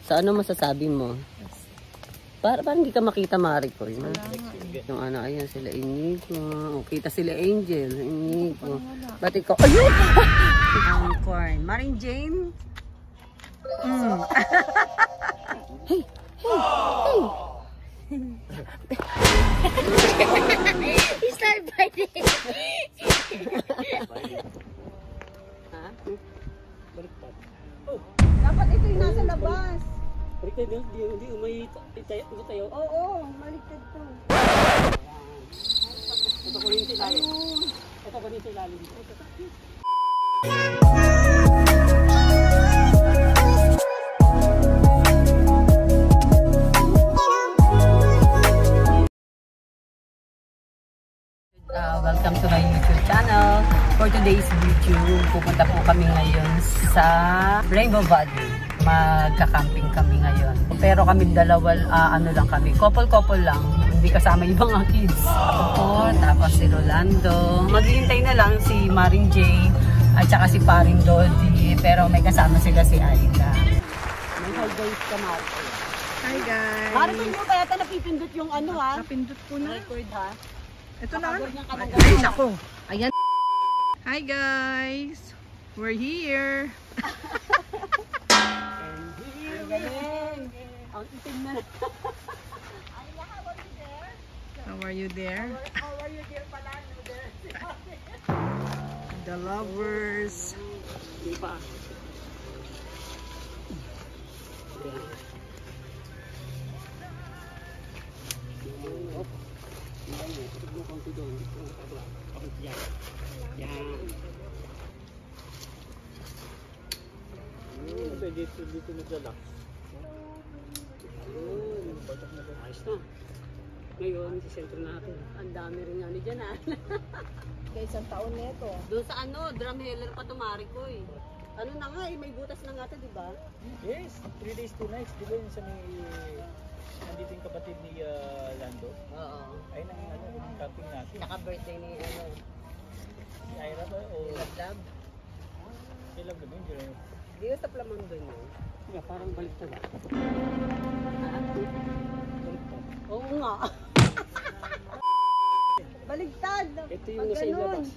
So ano masasabi mo? Parang hindi ka makita, Marico. Yung ano, ayan sila Inigo. O, kita sila Angel. Inigo. Ba't ikaw? Ayun! Ang corn. Maring Jane? Hey! Hey! Hey! He started biting. Ha? Baliktad. Dapat ito yung nasa labas. Baliktad, hindi umayi tayo. Oo, maligtad to. Ito ko rin sa ilalim. Ito ko rin sa ilalim. Welcome to my YouTube channel. For today's video, pupunta po kami ngayon sa Rainbow Valley. Magka-camping kami ngayon. Pero kami dalawa, ano lang kami, couple-couple lang. Hindi kasama ibang mga kids. Ako po, tapos si Rolando. Maghihintay na lang si Maring Jane at saka si Paring Dodi. Pero may kasama sila si Aida. May hi guys ka, Marco. Hi guys. Marco, hindi mo kaya napipindot yung ano ha? Napindot ko na. Record ha? Ito na. Ay, nako. Ayan. Hi guys. We're here. Galing. Ang itim na. How are you there? The lovers. Hindi pa. Dito nagdala. Ayos na. Ngayon, sa sentro natin. Ang dami rin nga ni dyan ha. Kaya isang taon nito. Doon sa ano, drum healer pa tumari ko eh. Ano na nga eh, may butas na nga ito, di ba? Yes, 3 days, 2 nights. Di ba yun sa may... Nandito yung kapatid ni Lando? Oo. Ay, nang ano, yung camping natin. Saka birthday ni ano, Si Ira ba? O... Lab. Kailan ba yun? Di ba sa Plamon doon yun? Yeah, parang baliktad. Baliktad. Oo nga. Baligtad. Ito yung nasa ilabas.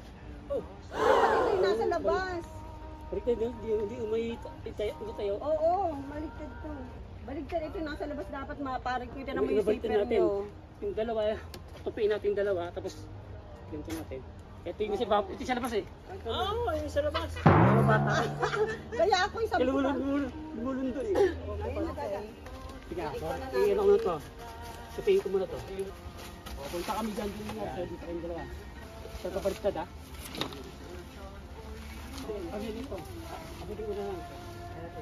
Oh! Dapat ito yung nasa labas. Baliktad, hindi umayi tayo. Oo, maligtad to. Baligtad ito yung nasa labas. Dapat parang kita naman yung Baliktad zipper natin. nyo. Yung dalawa, tupiin natin yung dalawa, tapos ganito natin. Ito yung ito sa labas eh. Oo, yung sa labas. Mga bata. Kaya ako yung sabi ko. Lumulundo eh. Ayun na kaya. Sige, iyan ako na to. Tupiin ko muna to. Punta kami dyan din nga, so dito kayong dalawa. Sa kapaliktad ha. Kami dito. Kami dito na lang.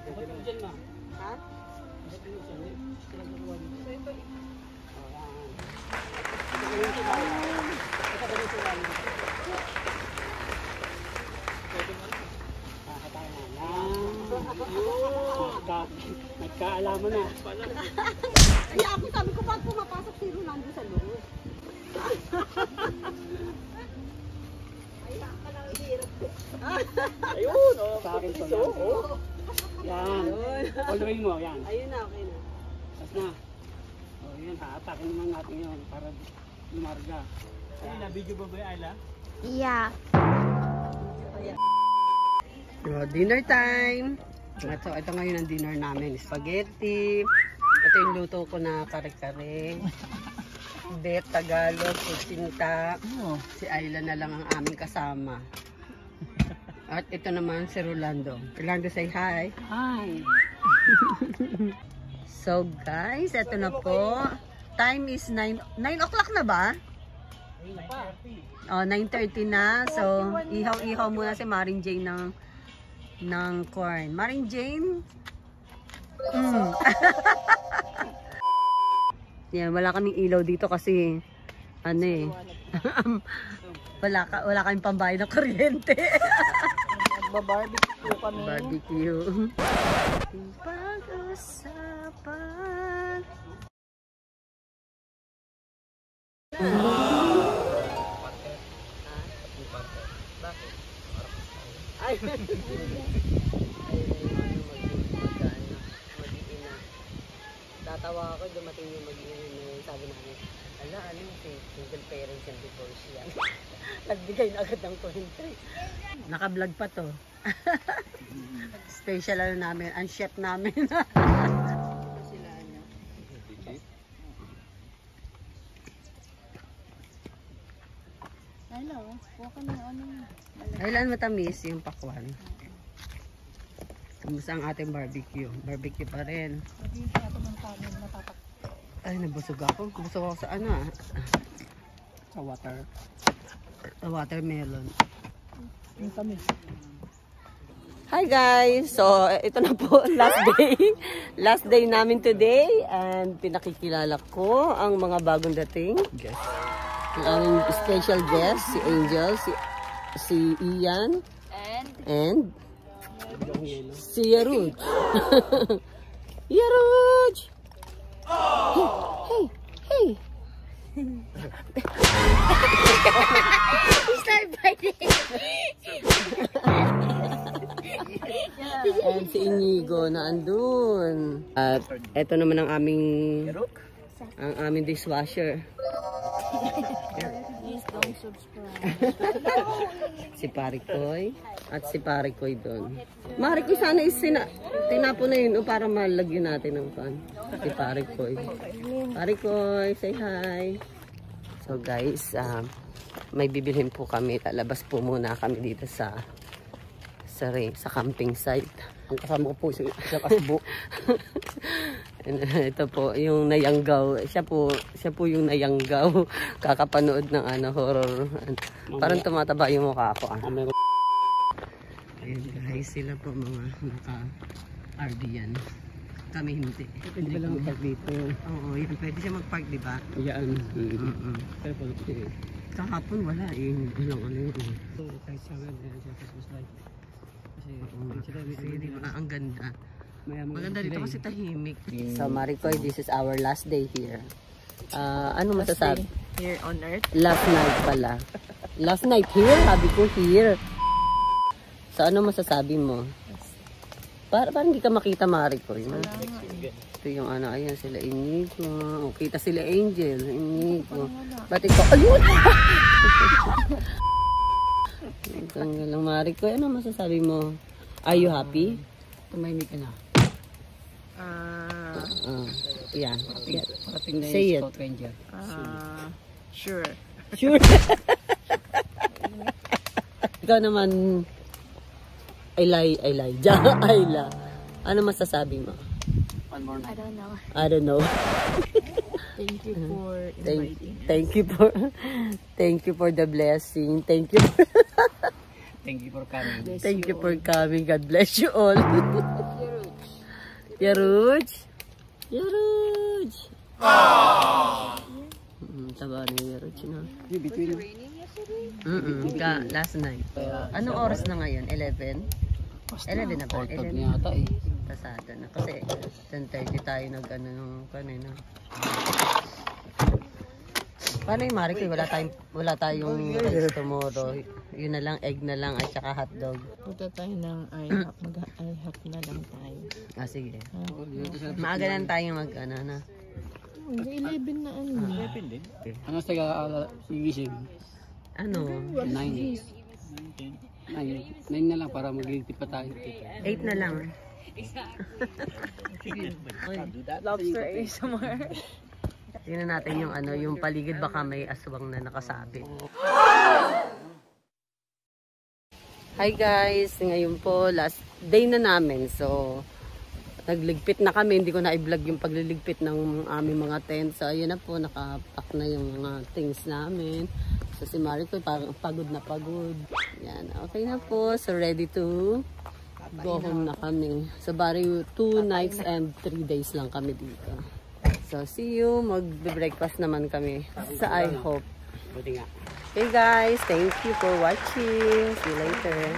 Kami dito dyan ma. Ha? Kami dito dyan. Pinagkakuha dito. So ito, Nagkaalaman na. kaya ako sabi ko, ba't pumapasok si Rolando sa loob? Ayun, sa akin to. Yan. All the way mo, yan. Ayun na, okay na. Tapos na. O yun, haatakin naman natin yun para lumarga. Ay, na-video ba ba yung Ayla? Yeah. So, dinner time. So, ito ngayon ang dinner namin. Spaghetti. Ito yung luto ko na kare-kare. Bet, Tagalog, Kusinta. Si Ayla na lang ang aming kasama. At ito naman si Rolando. Rolando, say hi. Hi. So guys, ito na po. Time is 9 o'clock na ba? Oh, 9:30 na. So, ihaw-ihaw muna si Maring Jane ng corn. Maring Jane? Yan, wala kaming ilaw dito kasi ano eh. wala kaming pambayad ng kuryente. Magbabarbecue po kami. Barbecue. Pag-usapan. Bakit? Ay. natatawa ako, dumating yung mag-iwan, sabi namin, ala, ano yung single parents and divorce yan. Nagbigay na agad ng 20. Naka-vlog pa to. Special ano namin, ang chef namin. Sila ano. Hello, huwag ka ng ano. Kailan matamis yung pakwan? Kumusta ang ating barbecue? Barbecue pa rin. Ay, nabusog ako. Nabusog ako sa ano Sa water. Sa watermelon. Yung kami. Hi guys! So, ito na po, last day. Last day namin today. And pinakikilala ko ang mga bagong dating. Yes. Ang aming special guest, si Angel, si Ian, and si Yaruj. Yaruj! Hey! Hey! Start biting! And si Inigo na andun. At eto naman ang aming dishwasher. Please don't subscribe. Si Parikoy at si Parikoy doon. Marikoy sana tinapon na yun para malagyan natin ng pan. Si Parikoy. Parikoy, say hi. So guys, may bibilhin po kami. Lalabas po muna kami dito sa camping site. Ang kasama ko po sa kasbo. Ito po yung nayanggaw. Siya po yung nayanggaw. Kakapanood ng horror. Parang tumataba yung mukha ko. Ayun guys, sila po mga naka-RV yan. Kami hindi. Pwede lang mag-park dito. Oo, yun. Pwede siya mag-park, di ba? Yan. Pero po, Kahapon wala eh. Walang ano yun. kahit sa amin, sa Christmas light. Kasi di ba? Ang ganda. Maganda dito dito kasi tahimik. So Marikoy, this is our last day here. Ano masasabi? Here on Earth? Last night pala. Last night here? Sabi ko here. So ano masasabi mo? Parang hindi ka makita Marikoy. Ito yung ayan sila Inigo. O, kita sila Angel. Inigo. Ba't ikaw? Ayun! Ito lang Marikoy. Ano masasabi mo? Are you happy? Tumahimik ka na. Yan. Parating na Say it. yung Scout Ranger. Sure. Sure. Ikaw naman, Elijah. Ayla. Ano masasabi mo? One more I don't know. I don't know. Thank you for inviting. Thank you for the blessing. Thank you for coming. Thank you for coming. God bless you all. Yaruj. Yaruj. Taba na yung Yaruj na. Between Last night. Anong oras na ngayon? 11? 11 na ba? 11 11 yata eh. Pasado na. Kasi 10:30 tayo nung kanina. Paano yung Marikoy? Wala tayong rice tomorrow. Yun na lang, egg na lang at saka hotdog. Punta tayo ng IHOP. Mag-IHOP na lang tayo. Sige. Maaga lang tayo na. Hindi, 11 na ano. 11 din. Ano sa gigising? Ano? 9 na lang para magligtip pa tayo. 8 na lang. Lobster ASMR. Tingnan natin yung paligid, baka may aswang na nakasabit. Hi guys, ngayon po last day na namin. So nagligpit na kami, hindi ko na i-vlog yung pagliligpit ng aming mga tent. So ayun na po, nakapack na yung mga things namin. So si Marikoy parang pagod na pagod. Yan, okay na po. So ready to go home na kami. So bari 2 nights and 3 days lang kami dito. So see you, mag-breakfast naman kami sa IHOP. Buti nga. Okay guys, thank you for watching. See you later.